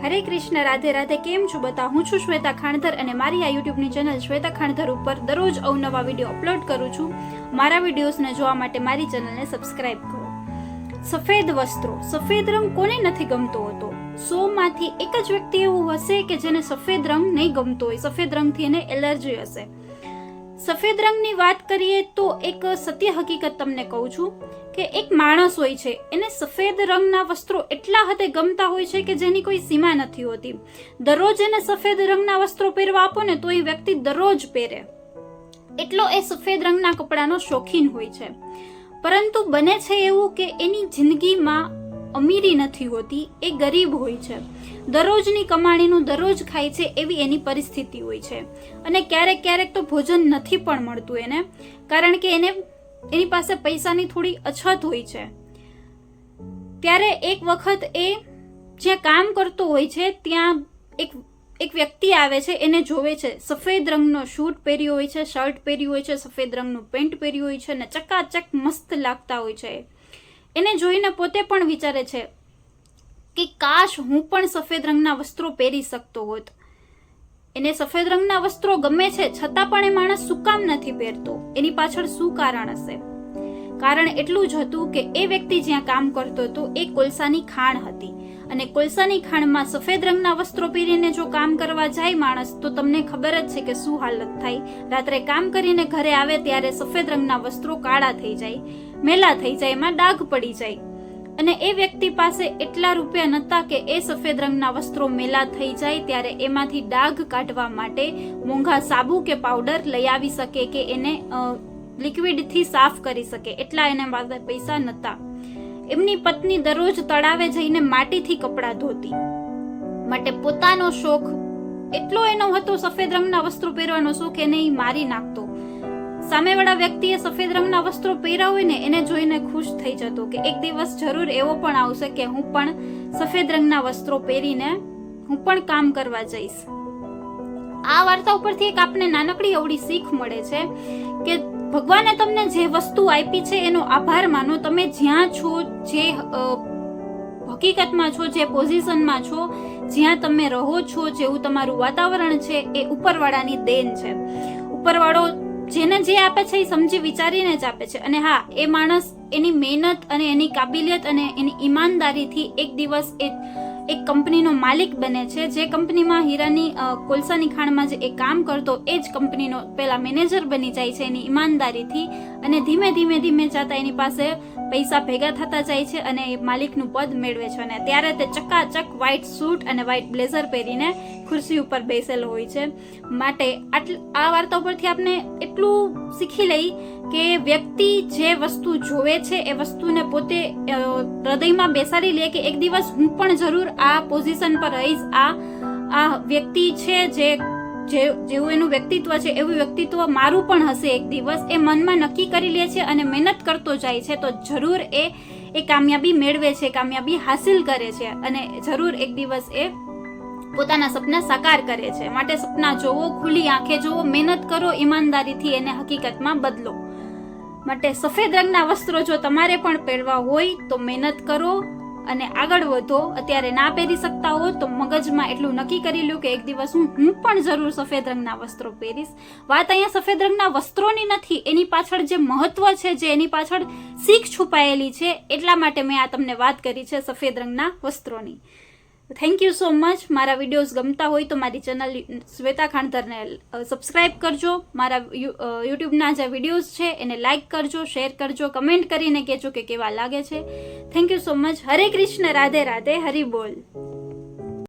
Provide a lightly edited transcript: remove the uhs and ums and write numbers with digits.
હરે કૃષ્ણ, રાધે રાધે. કેમ છો બધા? હું છું શ્વેતા ખાણધર અને મારી આ યુટ્યુબની ચેનલ શ્વેતા ખાણધર ઉપર દરરોજ અવનવા વિડીયો અપલોડ કરું છું. મારા વિડીયોઝને જોવા માટે મારી ચેનલને સબસ્ક્રાઇબ કરો. સફેદ વસ્ત્રો, સફેદ રંગ કોને નથી ગમતો હોતો? 100 માંથી એક જ વ્યક્તિ એવું હશે કે જેને સફેદ રંગ નહીં ગમતો હોય, સફેદ રંગથી એને એલર્જી હશે. સફેદ રંગની વાત કરીએ તો એક સત્ય હકીકત તમને કહું છું કે એક માણસ હોય છે, એને સફેદ રંગના વસ્ત્રો એટલા હદે ગમતા હોય છે કે જેની કોઈ સીમા નથી હોતી. દરરોજ એને સફેદ રંગના વસ્ત્રો પહેરવા આપો ને તો એ વ્યક્તિ દરરોજ પહેરે, એટલો એ સફેદ રંગના કપડાનો શોખીન હોય છે. પરંતુ બને છે એવું કે એની જિંદગીમાં અમીરી નથી હોતી, એ ગરીબ હોય છે, દરરોજની કમાણીનું દરરોજ ખાય છે એવી એની પરિસ્થિતિ હોય છે. અને ક્યારેક ક્યારેક તો ભોજન નથી પણ મળતું એને, કારણ કે એની પાસે પૈસાની થોડી અછત હોય છે. ત્યારે એક વખત એ જ્યાં કામ કરતો હોય છે ત્યાં એક વ્યક્તિ આવે છે, એને જોવે છે. સફેદ રંગનો શૂટ પહેર્યો હોય છે, શર્ટ પહેર્યું હોય છે, સફેદ રંગનું પેન્ટ પહેર્યું હોય છે અને ચકાચક મસ્ત લાગતા હોય છે. એને જોઈને પોતે પણ વિચારે છે કે કાશ હું પણ સફેદ રંગના વસ્ત્રો પહેરી શકતો હોત. એને સફેદ રંગના વસ્ત્રો ગમે છે છતાં પણ એ માણસ શું કામ નથી પહેરતો? એની પાછળ શું કારણ હશે? કારણ એટલું જ હતું કે એ વ્યક્તિ જ્યાં કામ કરતો હતો એ કોલસાની ખાણ હતી અને કોલસાની ખાણમાં સફેદ રંગના વસ્ત્રો પહેરીને જો કામ કરવા જાય માણસ તો તમને ખબર જ છે કે શું હાલત થાય. રાત્રે કામ કરીને ઘરે આવે ત્યારે સફેદ રંગના વસ્ત્રો કાળા થઈ જાય, મેલા થઈ જાય, એમાં ડાઘ પડી જાય. અને એ વ્યક્તિ પાસે એટલા રૂપિયા નહોતા કે એ સફેદ રંગના વસ્ત્રો મેલા થઈ જાય ત્યારે એમાંથી ડાઘ કાઢવા માટે મોંઘા સાબુ કે પાવડર લઈ આવી શકે કે એને લિક્વિડથી સાફ કરી શકે, એટલા એને પાસે પૈસા નહોતા. એમની પત્ની દરરોજ તળાવે જઈને માટીથી કપડાં ધોતી, માટે પોતાનો શોખ એટલો એનો હતો, સફેદ રંગના વસ્ત્રો પહેરવાનો શોખ, એને ઈ મારી નાખતો. સામેવાળા વ્યક્તિએ સફેદ રંગના વસ્ત્રો પહેર્યા હોય ને એને જોઈને ખુશ થઈ જતો કે એક દિવસ જરૂર એવો પણ આવશે કે હું પણ સફેદ રંગના વસ્ત્રો પહેરીને હું પણ કામ કરવા જઈશ. આ વાર્તા ઉપરથી એક આપણે નાનકડી એવડી શીખ મળે છે કે ભગવાને તમને જે વસ્તુ આપી છે એનો આભાર માનો. તમે જ્યાં છો, જે હકીકતમાં છો, જે પોઝિશનમાં છો, જ્યાં તમે રહો છો, જેવું તમારું વાતાવરણ છે એ ઉપરવાળાની દેન છે. ઉપરવાળો જેને જે આપે છે એ સમજી વિચારીને જ આપે છે. અને હા, એ માણસ એની મહેનત અને એની કાબિલિયત અને એની ઈમાનદારીથી એક દિવસ એક કંપનીનો માલિક બને છે. જે કંપનીમાં હીરાની કોલસાની ખાણમાં જે એ કામ કરતો એ જ કંપનીનો પેલા મેનેજર બની જાય છે એની ઈમાનદારીથી. અને ધીમે ધીમે જતા એની પાસે પૈસા ભેગા થતા જાય છે અને એ માલિકનું પદ મેળવે છે. અને ત્યારે તે ચકાચક વ્હાઇટ સૂટ અને વ્હાઇટ બ્લેઝર પહેરીને ખુરશી ઉપર બેસેલો હોય છે. માટે આ વાર્તા ઉપરથી આપણે એટલું શીખી લઈ કે વ્યક્તિ જે વસ્તુ જોવે છે એ વસ્તુને પોતે હૃદયમાં બેસાડી લે કે એક દિવસ હું પણ જરૂર આ પોઝિશન પર રહીશ. આ વ્યક્તિ છે જેવું એનું વ્યક્તિત્વ છે એવું વ્યક્તિત્વ મારું પણ હશે એક દિવસ. એ મનમાં નક્કી કરી લે છે અને મહેનત કરતો જાય છે તો જરૂર એ કામયાબી મેળવે છે, કામયાબી હાસિલ કરે છે અને જરૂર એક દિવસ એ પોતાના સપના સાકાર કરે છે. માટે સપના જોવો, ખુલ્લી આંખે જોવો, મહેનત કરો, ઈમાનદારીથી એને હકીકતમાં બદલો. માટે સફેદ રંગના વસ્ત્રો જો તમારે પણ પહેરવા હોય તો મહેનત કરો અને આગળ વધો. અત્યારે ના પહેરી શકતા હો તો મગજમાં એટલું નક્કી કરી લો કે એક દિવસ હું પણ જરૂર સફેદ રંગના વસ્ત્રો પહેરીશ. વાત અહીંયા સફેદ રંગના વસ્ત્રોની નથી, એની પાછળ જે મહત્વ છે, જે એની પાછળ શીખ છુપાયેલી છે, એટલા માટે મેં આ તમને વાત કરી છે સફેદ રંગના વસ્ત્રોની. Thank you so much. મારા વિડીયોઝ ગમતા હોય તો મારી ચેનલ શ્વેતા ખાણધરને સબસ્ક્રાઇબ કરજો. મારા યુટ્યુબના જે વિડીયોઝ છે એને લાઇક કરજો, શેર કરજો, કમેન્ટ કરીને કહેજો કે કેવા લાગે છે. Thank you so much. હરે કૃષ્ણ, રાધે રાધે, હરિ બોલ.